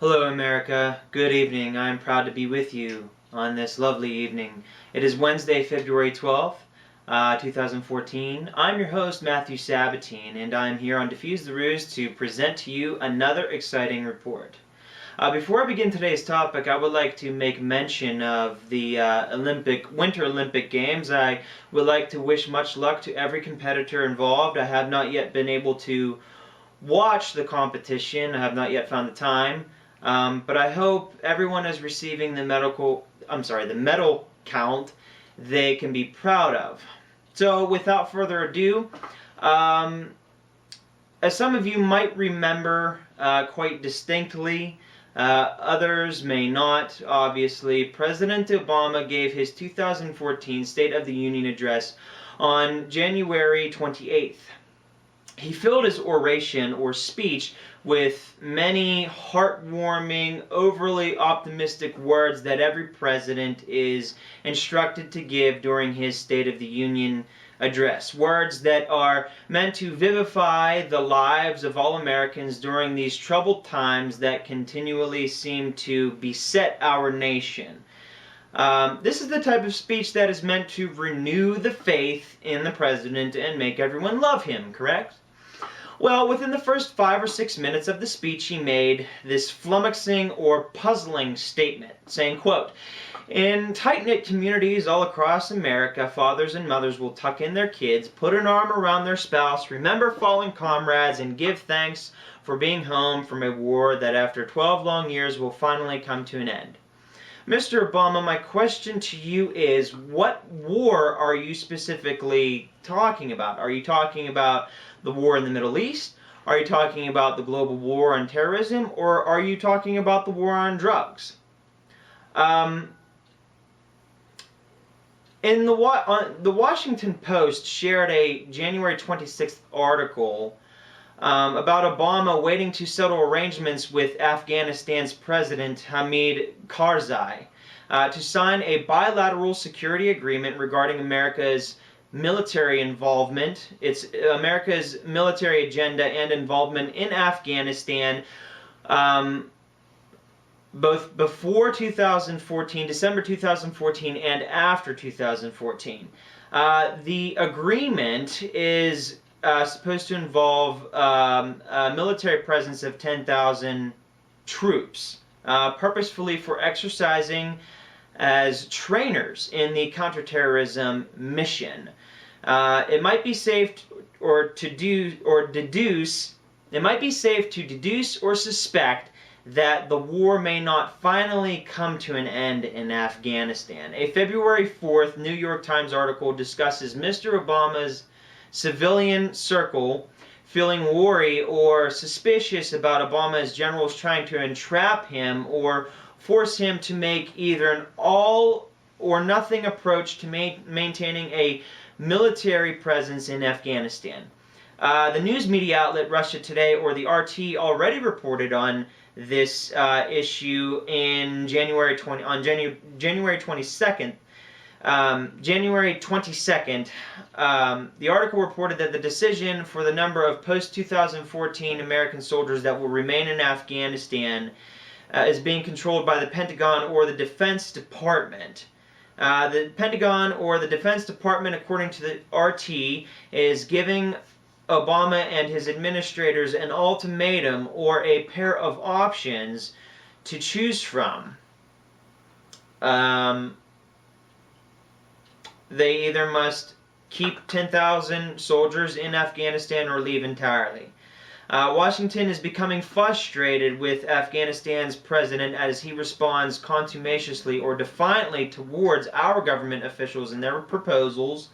Hello, America. Good evening. I'm proud to be with you on this lovely evening. It is Wednesday, February 12th, 2014. I'm your host, Matthew Sabatine, and I'm here on Defuse the Ruse to present to you another exciting report. Before I begin today's topic, I would like to make mention of the Winter Olympic Games. I would like to wish much luck to every competitor involved. I have not yet been able to watch the competition. I have not yet found the time. But I hope everyone is receiving the medal count they can be proud of. So without further ado, as some of you might remember quite distinctly, others may not, obviously, President Obama gave his 2014 State of the Union address on January 28th. He filled his oration or speech with many heartwarming, overly optimistic words that every president is instructed to give during his State of the Union address. Words that are meant to vivify the lives of all Americans during these troubled times that continually seem to beset our nation. This is the type of speech that is meant to renew the faith in the president and make everyone love him, correct? Well, within the first 5 or 6 minutes of the speech, he made this flummoxing or puzzling statement, saying, quote, "In tight-knit communities all across America, fathers and mothers will tuck in their kids, put an arm around their spouse, remember fallen comrades, and give thanks for being home from a war that after 12 long years will finally come to an end." Mr. Obama, my question to you is, what war are you specifically talking about? Are you talking about the war in the Middle East? Are you talking about the global war on terrorism? Or are you talking about the war on drugs? The Washington Post shared a January 26th article about Obama waiting to settle arrangements with Afghanistan's President Hamid Karzai to sign a bilateral security agreement regarding America's military involvement, America's military agenda and involvement in Afghanistan, both before 2014, December 2014, and after 2014. The agreement is supposed to involve a military presence of 10,000 troops, purposefully for exercising as trainers in the counterterrorism mission. It might be safe to deduce or suspect that the war may not finally come to an end in Afghanistan. A February 4th New York Times article discusses Mr. Obama's civilian circle feeling worried or suspicious about Obama's generals trying to entrap him or force him to make either an all-or-nothing approach to maintaining a military presence in Afghanistan. The news media outlet Russia Today, or the RT, already reported on this issue in January 22nd. The article reported that the decision for the number of post-2014 American soldiers that will remain in Afghanistan is being controlled by the Pentagon or the Defense Department. The Pentagon or the Defense Department, according to the RT, is giving Obama and his administrators an ultimatum or a pair of options to choose from. They either must keep 10,000 soldiers in Afghanistan or leave entirely. Washington is becoming frustrated with Afghanistan's president as he responds contumaciously or defiantly towards our government officials and their proposals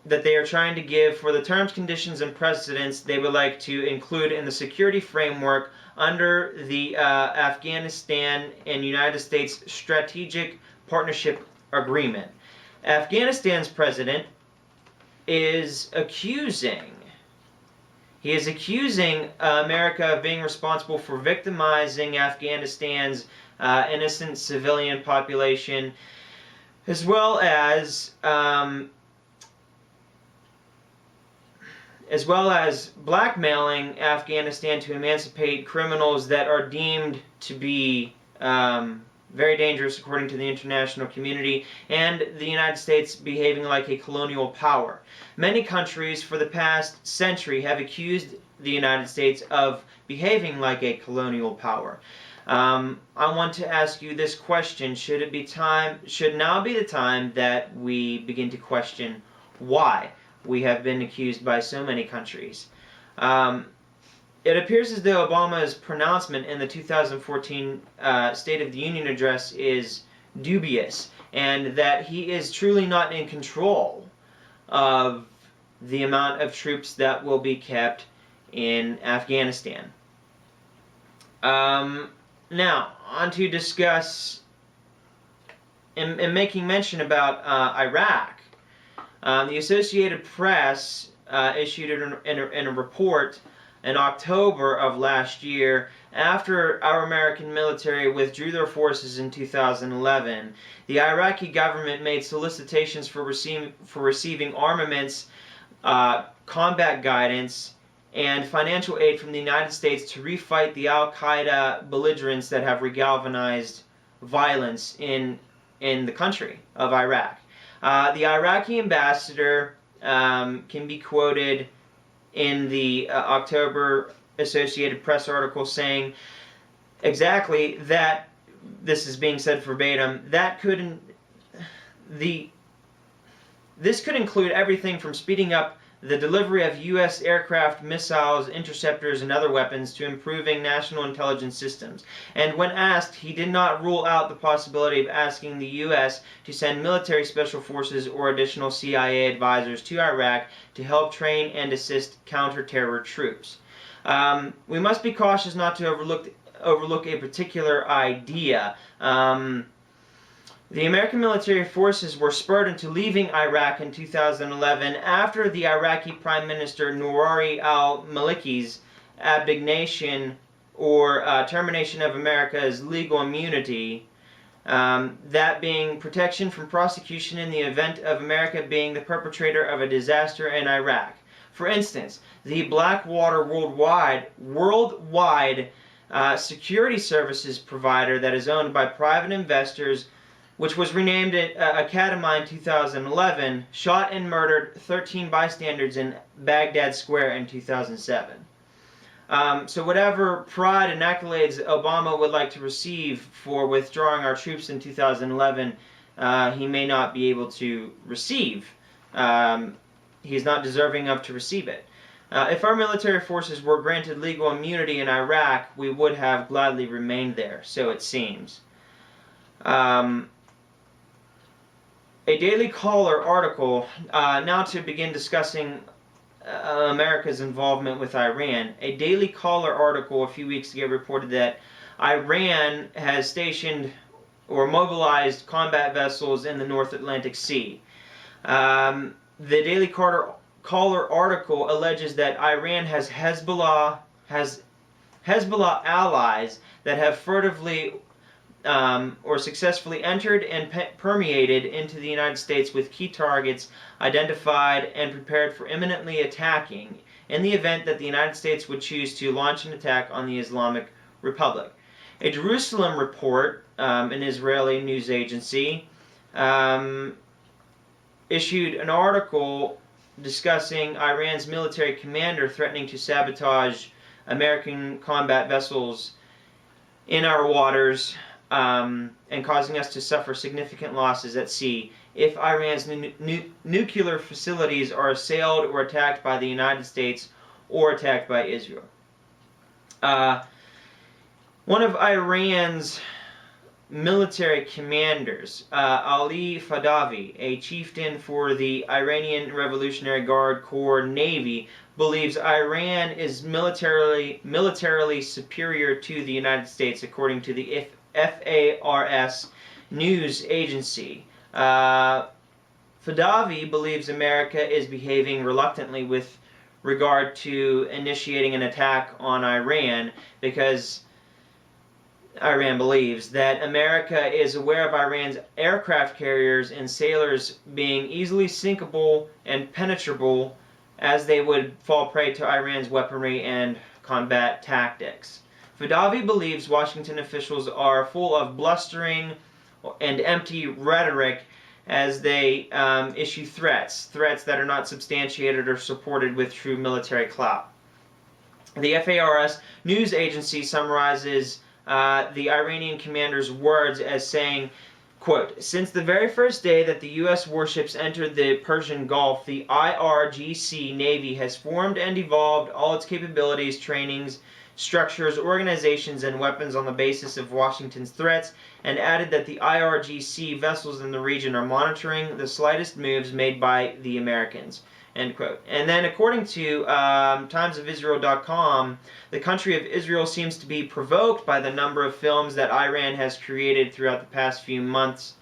that they are trying to give for the terms, conditions, and precedents they would like to include in the security framework under the Afghanistan and United States Strategic Partnership Agreement. Afghanistan's president is accusing America of being responsible for victimizing Afghanistan's innocent civilian population, as well as as well as blackmailing Afghanistan to emancipate criminals that are deemed to be very dangerous according to the international community, and the United States behaving like a colonial power. Many countries for the past century have accused the United States of behaving like a colonial power. I want to ask you this question: should now be the time that we begin to question why we have been accused by so many countries? It appears as though Obama's pronouncement in the 2014 State of the Union address is dubious, and that he is truly not in control of the amount of troops that will be kept in Afghanistan. Now, on to discuss, in making mention about Iraq, the Associated Press issued in a report in October of last year, after our American military withdrew their forces in 2011. The Iraqi government made solicitations for receiving armaments, combat guidance, and financial aid from the United States to refight the al-Qaeda belligerents that have regalvanized violence in the country of Iraq. The Iraqi ambassador can be quoted in the October Associated Press article saying exactly that. This is being said verbatim. This could include everything from speeding up the delivery of U.S. aircraft, missiles, interceptors, and other weapons to improving national intelligence systems. And when asked, he did not rule out the possibility of asking the U.S. to send military special forces or additional CIA advisors to Iraq to help train and assist counter-terror troops. We must be cautious not to overlook a particular idea. The American military forces were spurred into leaving Iraq in 2011 after the Iraqi Prime Minister Nouri al-Maliki's abdication or termination of America's legal immunity, that being protection from prosecution in the event of America being the perpetrator of a disaster in Iraq. For instance, the Blackwater worldwide security services provider that is owned by private investors, which was renamed Academi in 2011, shot and murdered 13 bystanders in Baghdad Square in 2007. So whatever pride and accolades Obama would like to receive for withdrawing our troops in 2011, he may not be able to receive. He's not deserving of to receive it. If our military forces were granted legal immunity in Iraq, we would have gladly remained there, so it seems. A Daily Caller article, now to begin discussing America's involvement with Iran. A Daily Caller article a few weeks ago reported that Iran has stationed or mobilized combat vessels in the North Atlantic Sea. The Daily Caller article alleges that Iran has Hezbollah allies that have furtively or successfully entered and permeated into the United States, with key targets identified and prepared for imminently attacking in the event that the United States would choose to launch an attack on the Islamic Republic. A Jerusalem Report, an Israeli news agency, issued an article discussing Iran's military commander threatening to sabotage American combat vessels in our waters, and causing us to suffer significant losses at sea if Iran's nuclear facilities are assailed or attacked by the United States or attacked by Israel. One of Iran's military commanders, Ali Fadavi, a chieftain for the Iranian Revolutionary Guard Corps Navy, believes Iran is militarily superior to the United States, according to the FARS news agency. Fadavi believes America is behaving reluctantly with regard to initiating an attack on Iran, because Iran believes that America is aware of Iran's aircraft carriers and sailors being easily sinkable and penetrable as they would fall prey to Iran's weaponry and combat tactics. Fadavi believes Washington officials are full of blustering and empty rhetoric as they issue threats that are not substantiated or supported with true military clout. The FARS news agency summarizes the Iranian commander's words as saying, quote, "Since the very first day that the U.S. warships entered the Persian Gulf, the IRGC Navy has formed and evolved all its capabilities, trainings, structures, organizations, and weapons on the basis of Washington's threats," and added that the IRGC vessels in the region are monitoring the slightest moves made by the Americans. End quote. And then according to timesofisrael.com, the country of Israel seems to be provoked by the number of films that Iran has created throughout the past few months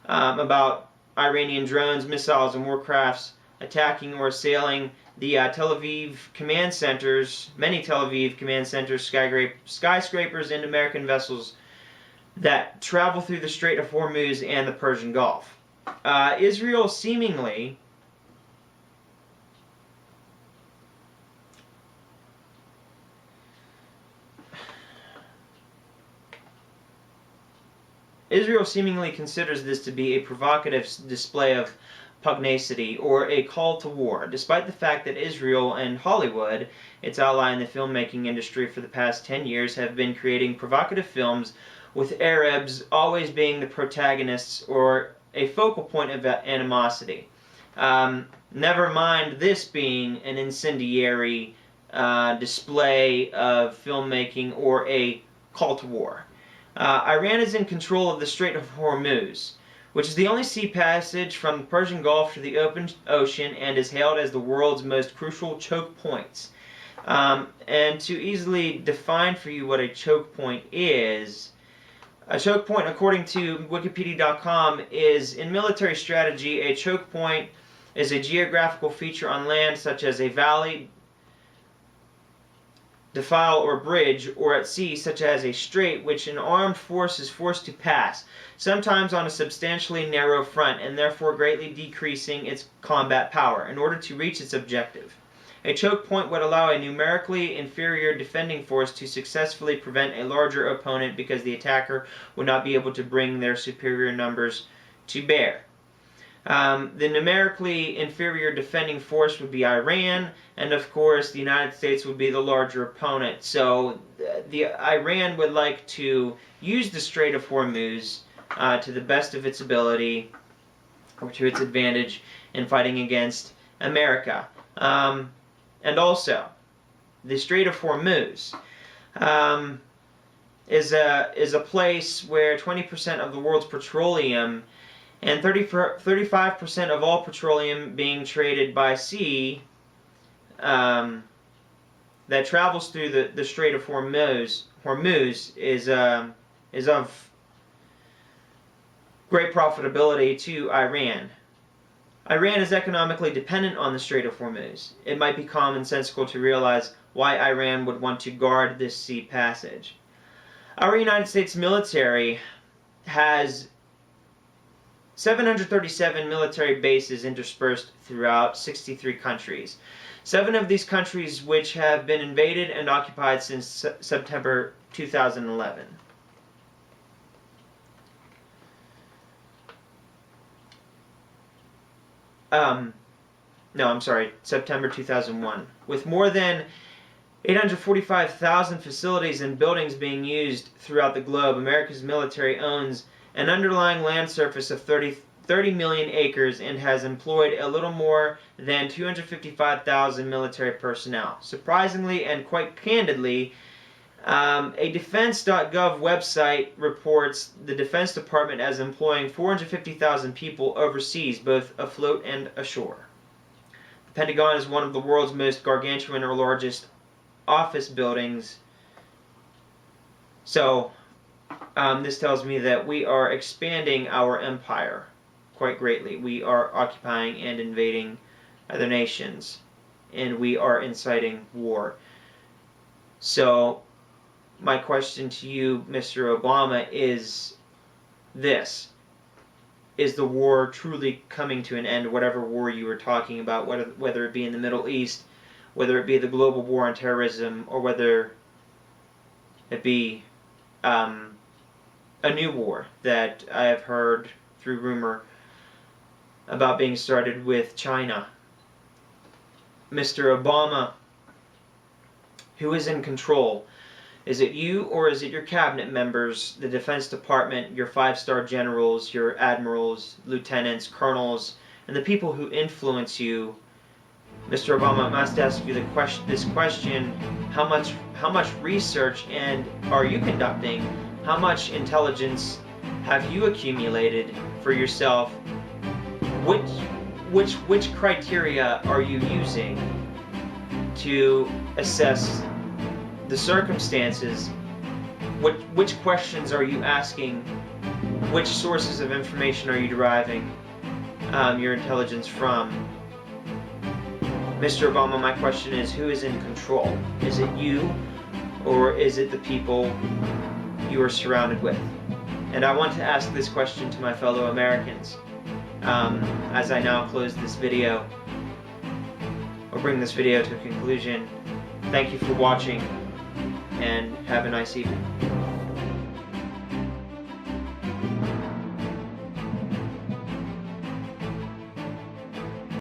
about Iranian drones, missiles, and warcrafts attacking or assailing the Tel Aviv command centers, many Tel Aviv command centers, skyscrapers, and American vessels that travel through the Strait of Hormuz and the Persian Gulf. Israel seemingly considers this to be a provocative display of pugnacity or a call to war, despite the fact that Israel and Hollywood, its ally in the filmmaking industry for the past 10 years, have been creating provocative films with Arabs always being the protagonists or a focal point of animosity. Never mind this being an incendiary display of filmmaking or a call to war. Iran is in control of the Strait of Hormuz, which is the only sea passage from the Persian Gulf to the open ocean and is hailed as the world's most crucial choke points. And to easily define for you what a choke point is, a choke point, according to Wikipedia.com, is in military strategy, a choke point is a geographical feature on land such as a valley, defile, or bridge, or at sea such as a strait which an armed force is forced to pass, sometimes on a substantially narrow front, and therefore greatly decreasing its combat power, in order to reach its objective. A choke point would allow a numerically inferior defending force to successfully prevent a larger opponent because the attacker would not be able to bring their superior numbers to bear. The numerically inferior defending force would be Iran, and of course the United States would be the larger opponent. So Iran would like to use the Strait of Hormuz to the best of its ability, or to its advantage, in fighting against America. And also, the Strait of Hormuz is a place where 20% of the world's petroleum and 35% of all petroleum being traded by sea that travels through the Strait of Hormuz is of great profitability to Iran. Iran is economically dependent on the Strait of Hormuz. It might be commonsensical to realize why Iran would want to guard this sea passage. Our United States military has 737 military bases interspersed throughout 63 countries. 7 of these countries which have been invaded and occupied since September 2011. September 2001. With more than 845,000 facilities and buildings being used throughout the globe, America's military owns an underlying land surface of 30 million acres and has employed a little more than 255,000 military personnel. Surprisingly and quite candidly, a Defense.gov website reports the Defense Department as employing 450,000 people overseas, both afloat and ashore. The Pentagon is one of the world's most gargantuan or largest office buildings. So, this tells me that we are expanding our empire quite greatly. We are occupying and invading other nations, and we are inciting war. So, my question to you, Mr. Obama, is this. is the war truly coming to an end, whatever war you were talking about, whether it be in the Middle East, whether it be the global war on terrorism, or whether it be a new war that I have heard through rumor about being started with China. Mr. Obama, who is in control? Is it you, or is it your cabinet members, the Defense Department, your five-star generals, your admirals, lieutenants, colonels, and the people who influence you? Mr. Obama, I must ask you this question: how much research and are you conducting? How much intelligence have you accumulated for yourself? Which criteria are you using to assess the circumstances? Which questions are you asking? Which sources of information are you deriving your intelligence from? Mr. Obama, my question is, who is in control? Is it you, or is it the people you are surrounded with? And I want to ask this question to my fellow Americans as I now close this video, or bring this video to a conclusion. Thank you for watching, and have a nice evening.